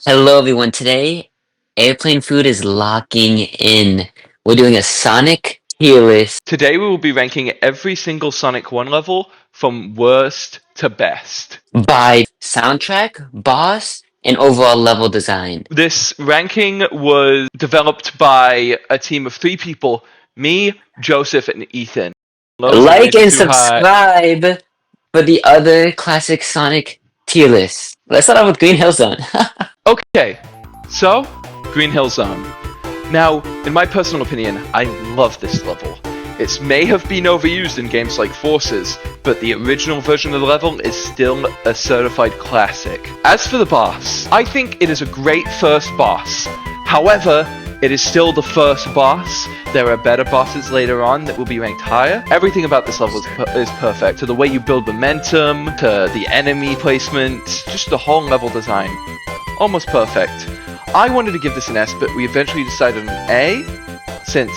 Hello everyone. Today, Airplane Food is locking in. We're doing a Sonic tier list Today we will be ranking every single Sonic 1 level from worst to best. by soundtrack, boss, and overall level design. This ranking was developed by a team of 3 people: me, Joseph, and Ethan. Lows are Like rated and too high. subscribe for the other classic Sonic tier list. Let's start off with Green Hill Zone. Okay, so Green Hill Zone. Now, in my personal opinion, I love this level. It may have been overused in games like Forces, but the original version of the level is still a certified classic. As for the boss, I think it is a great first boss. However, it is still the first boss. There are better bosses later on that will be ranked higher. Everything about this level is perfect. To the way you build momentum, to the enemy placement, just the whole level design. Almost perfect. I wanted to give this an S, but we eventually decided on an A, since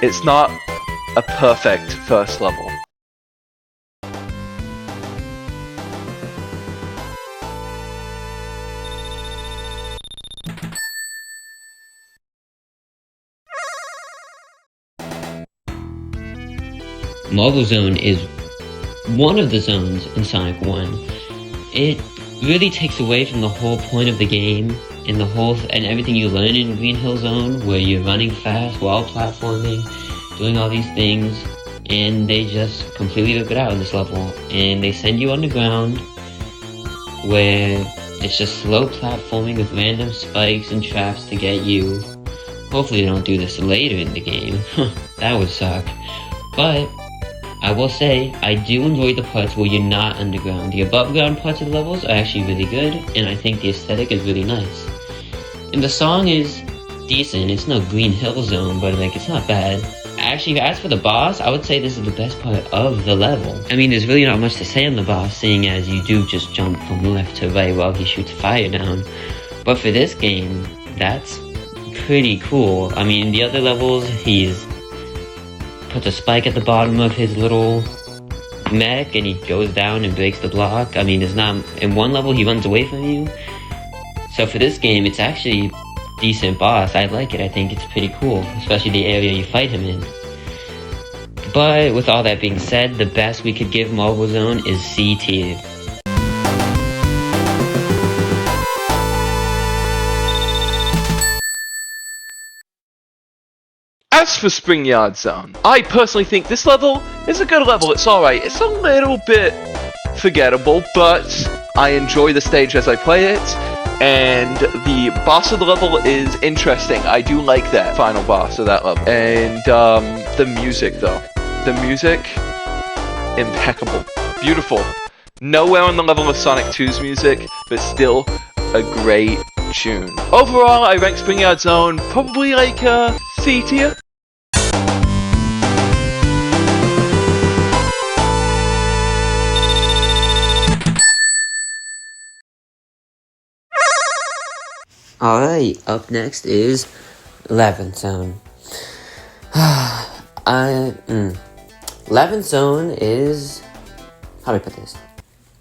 it's not a perfect first level. Marble Zone is one of the zones in Sonic 1. It really takes away from the whole point of the game and everything you learn in Green Hill Zone, where you're running fast while platforming, doing all these things, and they just completely rip it out in this level. And they send you underground, where it's just slow platforming with random spikes and traps to get you. Hopefully they don't do this later in the game. That would suck. But I will say, I do enjoy the parts where you're not underground. The above ground parts of the levels are actually really good, and I think the aesthetic is really nice. And the song is decent. It's no Green Hill Zone, but it's not bad. Actually, as for the boss, I would say this is the best part of the level. I mean, there's really not much to say on the boss, seeing as you do just jump from left to right while he shoots fire down. But for this game, that's pretty cool. I mean, in the other levels, he's puts a spike at the bottom of his little mech and he goes down and breaks the block. I mean, it's not in one level he runs away from you. So for this game, it's actually a decent boss. I like it. I think it's pretty cool, especially the area you fight him in. But with all that being said, the best we could give Marble Zone is C tier. As for Spring Yard Zone, I personally think this level is a good level. It's alright. It's a little bit forgettable, but I enjoy the stage as I play it, and the boss of the level is interesting. I do like that final boss of that level. And the music, though. The music, impeccable. Beautiful. Nowhere on the level of Sonic 2's music, but still a great tune. Overall, I rank Spring Yard Zone probably like C tier. Alright, up next is 11th Zone. 11th Zone is... how do I put this?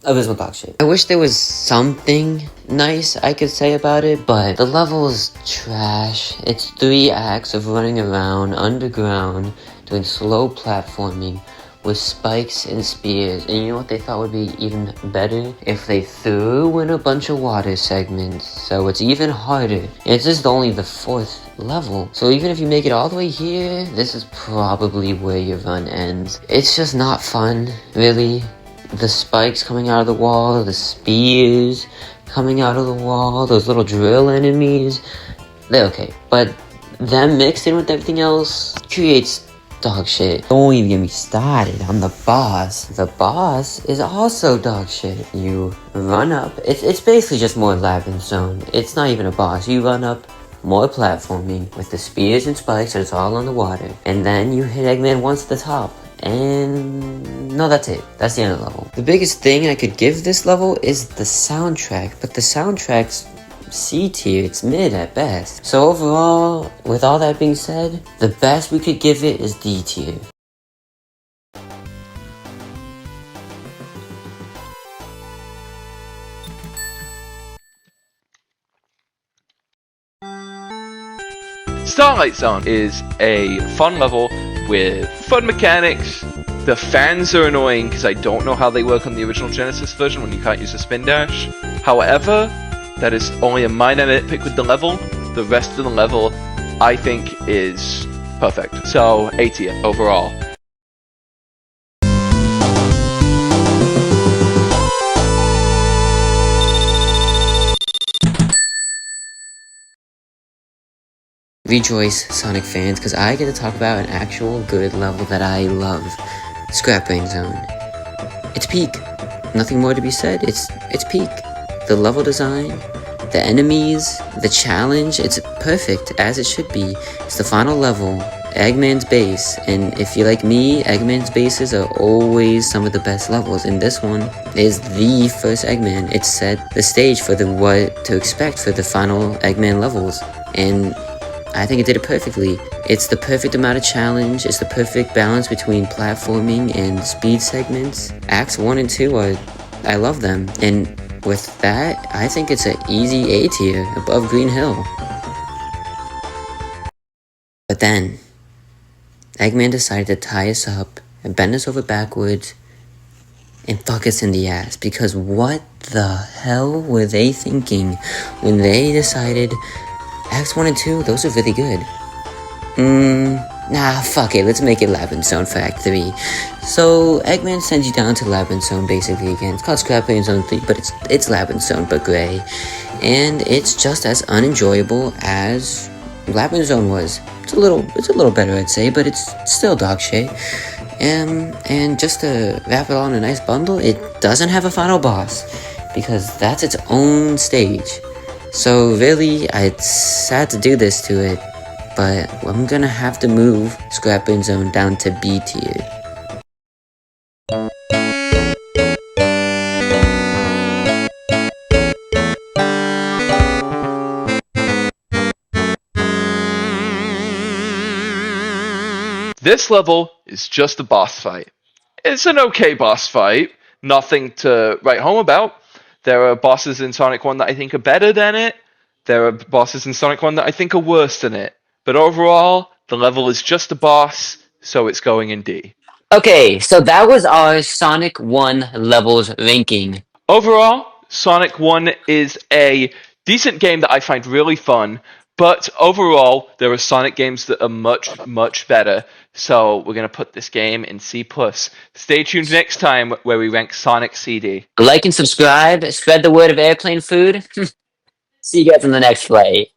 Abysmal dog shit. I wish there was something nice I could say about it, but the level is trash. It's 3 acts of running around underground, doing slow platforming with spikes and spears. And you know what they thought would be even better? If they threw in a bunch of water segments, so it's even harder. It's just only the 4th level, so even if you make it all the way here, this is probably where your run ends. It's just not fun, really. The spikes coming out of the wall, the spears coming out of the wall, those little drill enemies, they're okay. But them mixed in with everything else creates dog shit. Don't even get me started on the boss. The boss is also dog shit. You run up, it's basically just more 11th Zone. It's not even a boss. You run up, more platforming with the spears and spikes, and it's all on the water. And then you hit Eggman once at the top. And no, that's it. That's the end of the level. The biggest thing I could give this level is the soundtrack, but the soundtrack's C tier. It's mid at best. So overall, with all that being said, the best we could give it is D tier. Starlight Zone is a fun level with fun mechanics. The fans are annoying because I don't know how they work on the original Genesis version when you can't use a spin dash. However, that is only a minor nitpick with the level. The rest of the level, I think, is perfect. So, A tier overall. Rejoice, Sonic fans, because I get to talk about an actual good level that I love. Scrap Brain Zone. It's peak. Nothing more to be said. It's peak. The level design, the enemies, the challenge, it's perfect, as it should be. It's the final level, Eggman's base, and if you're like me, Eggman's bases are always some of the best levels, and this one is the first Eggman. It set the stage for what to expect for the final Eggman levels, and I think it did it perfectly. It's the perfect amount of challenge, it's the perfect balance between platforming and speed segments. Acts 1 and 2 I love them, and with that, I think it's an easy A tier above Green Hill. But then, Eggman decided to tie us up and bend us over backwards and fuck us in the ass, because what the hell were they thinking when they decided Acts 1 and 2, those are really good. Nah, fuck it, let's make it Labyrinth Zone for Act 3. So, Eggman sends you down to Labyrinth Zone basically again. It's called Scrap Brain Zone 3, but it's Labyrinth Zone, but gray. And it's just as unenjoyable as Labyrinth Zone was. It's a little better, I'd say, but it's still dog shit. And just to wrap it all in a nice bundle, it doesn't have a final boss, because that's its own stage. So really, it's sad to do this to it, but I'm gonna have to move Scrap Brain Zone down to B tier. This level is just a boss fight. It's an okay boss fight, nothing to write home about. There are bosses in Sonic 1 that I think are better than it. There are bosses in Sonic 1 that I think are worse than it. But overall, the level is just a boss, so it's going in D. Okay, so that was our Sonic 1 levels ranking. Overall, Sonic 1 is a decent game that I find really fun, but overall, there are Sonic games that are much, much better. So we're going to put this game in C+. Stay tuned next time where we rank Sonic CD. Like and subscribe, spread the word of Airplane Food. See you guys in the next play.